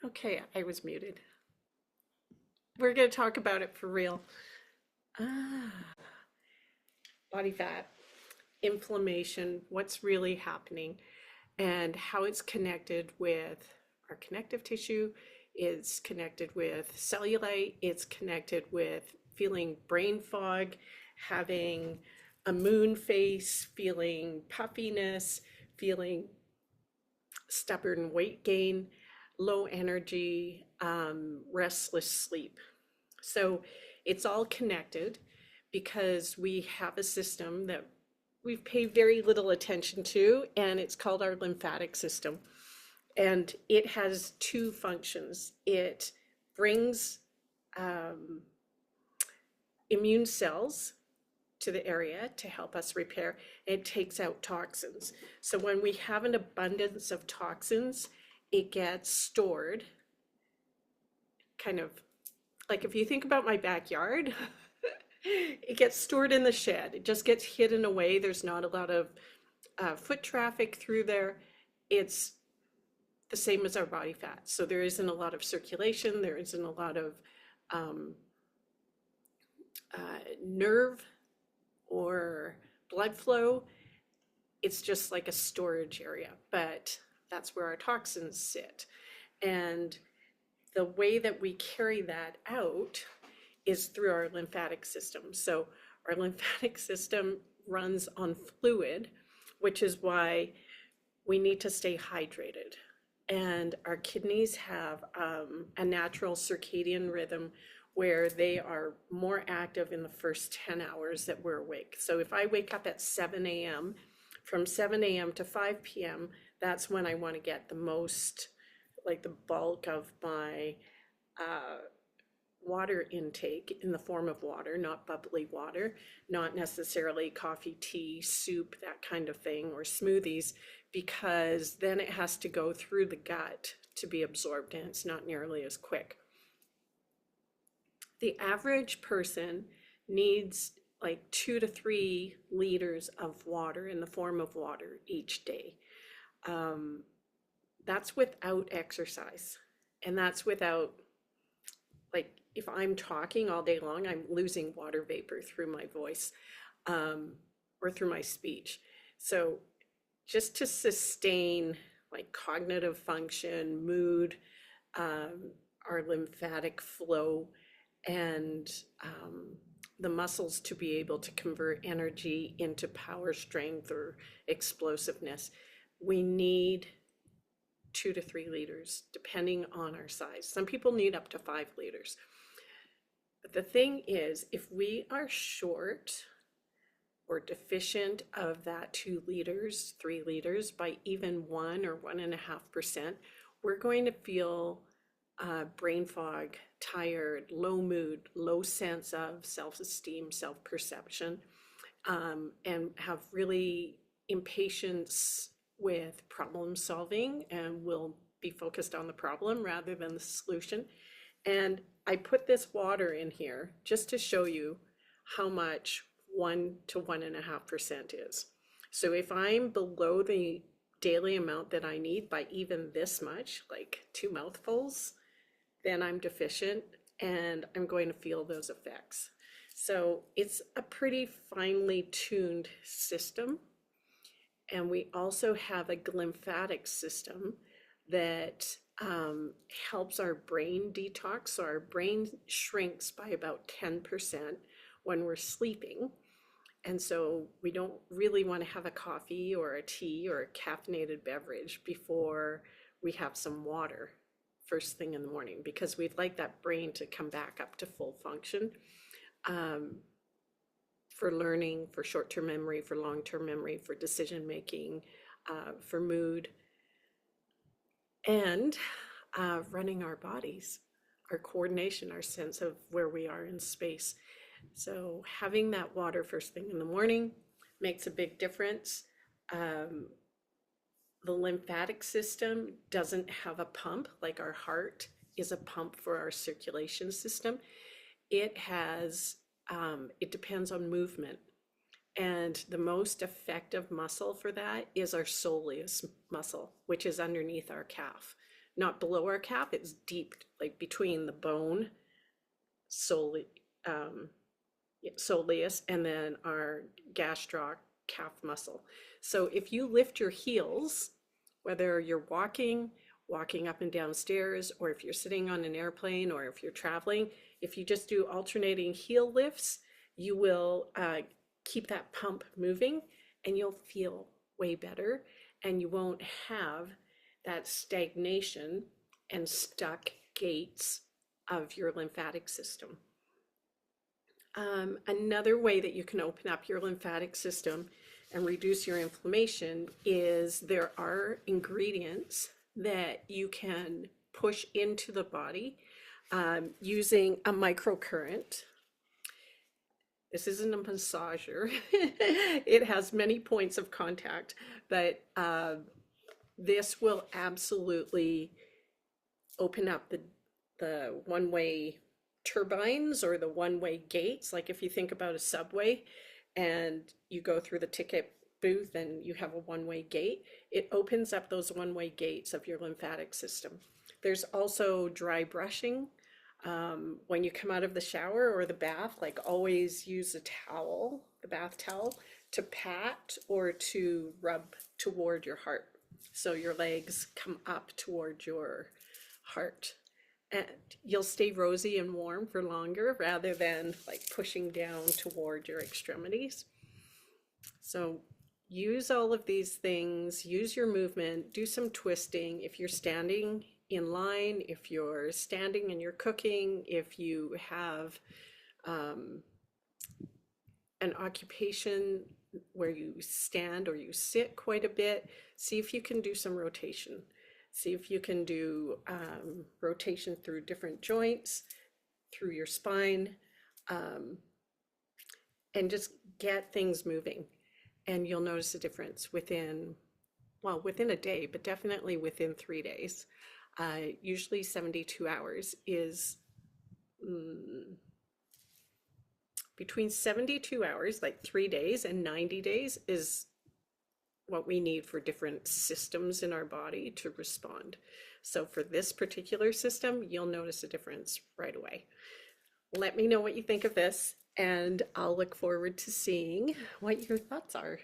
Okay, I was muted. We're going to talk about it for real. Ah, body fat, inflammation, what's really happening, and how it's connected with our connective tissue. It's connected with cellulite. It's connected with feeling brain fog, having a moon face, feeling puffiness, feeling stubborn weight gain, low energy, restless sleep. So it's all connected because we have a system that we've paid very little attention to, and it's called our lymphatic system. And it has two functions. It brings um, immune cells to the area to help us repair. It takes out toxins. So when we have an abundance of toxins, it gets stored, kind of like if you think about my backyard, it gets stored in the shed. It just gets hidden away. There's not a lot of foot traffic through there. It's the same as our body fat. So there isn't a lot of circulation. There isn't a lot of um, nerve or blood flow. It's just like a storage area, but that's where our toxins sit. And the way that we carry that out is through our lymphatic system. So our lymphatic system runs on fluid, which is why we need to stay hydrated. And our kidneys have a natural circadian rhythm where they are more active in the first 10 hours that we're awake. So if I wake up at 7 a.m., from 7 a.m. to 5 p.m., that's when I want to get the most, like the bulk of my water intake in the form of water, not bubbly water, not necessarily coffee, tea, soup, that kind of thing, or smoothies, because then it has to go through the gut to be absorbed and it's not nearly as quick. The average person needs like 2 to 3 liters of water in the form of water each day. That's without exercise. And that's without, like, if I'm talking all day long, I'm losing water vapor through my voice or through my speech. So just to sustain like cognitive function, mood, our lymphatic flow, and the muscles to be able to convert energy into power, strength, or explosiveness, we need 2 to 3 liters, depending on our size. Some people need up to 5 liters. But the thing is, if we are short or deficient of that 2 liters, 3 liters by even 1 or 1.5%, we're going to feel brain fog, tired, low mood, low sense of self-esteem, self-perception, and have really impatience with problem solving, and will be focused on the problem rather than the solution. And I put this water in here just to show you how much 1 to 1.5% is. So if I'm below the daily amount that I need by even this much, like 2 mouthfuls, then I'm deficient and I'm going to feel those effects. So it's a pretty finely tuned system. And we also have a lymphatic system that helps our brain detox. So our brain shrinks by about 10% when we're sleeping. And so we don't really want to have a coffee or a tea or a caffeinated beverage before we have some water first thing in the morning, because we'd like that brain to come back up to full function for learning, for short-term memory, for long-term memory, for decision making, for mood, and running our bodies, our coordination, our sense of where we are in space. So having that water first thing in the morning makes a big difference. The lymphatic system doesn't have a pump like our heart is a pump for our circulation system. It has, it depends on movement. And the most effective muscle for that is our soleus muscle, which is underneath our calf. not below our calf, it's deep, like between the bone, sole, um, soleus, and then our gastroc calf muscle. So if you lift your heels, whether you're walking up and down stairs, or if you're sitting on an airplane, or if you're traveling, if you just do alternating heel lifts, you will keep that pump moving and you'll feel way better, and you won't have that stagnation and stuck gaits of your lymphatic system. Another way that you can open up your lymphatic system and reduce your inflammation is there are ingredients that you can push into the body using a microcurrent. This isn't a massager. It has many points of contact, but this will absolutely open up the one-way turbines or the one-way gates. Like if you think about a subway and you go through the ticket booth and you have a one-way gate, it opens up those one-way gates of your lymphatic system. There's also dry brushing. When you come out of the shower or the bath, like always use a towel, the bath towel, to pat or to rub toward your heart. So your legs come up toward your heart. And you'll stay rosy and warm for longer rather than like pushing down toward your extremities. So use all of these things, use your movement, do some twisting. If you're standing in line, if you're standing and you're cooking, if you have an occupation where you stand or you sit quite a bit, see if you can do some rotation. See if you can do rotation through different joints, through your spine, and just get things moving. And you'll notice a difference within a day, but definitely within 3 days. Usually 72 hours is between 72 hours, like 3 days, and 90 days is what we need for different systems in our body to respond. So for this particular system, you'll notice a difference right away. Let me know what you think of this, and I'll look forward to seeing what your thoughts are.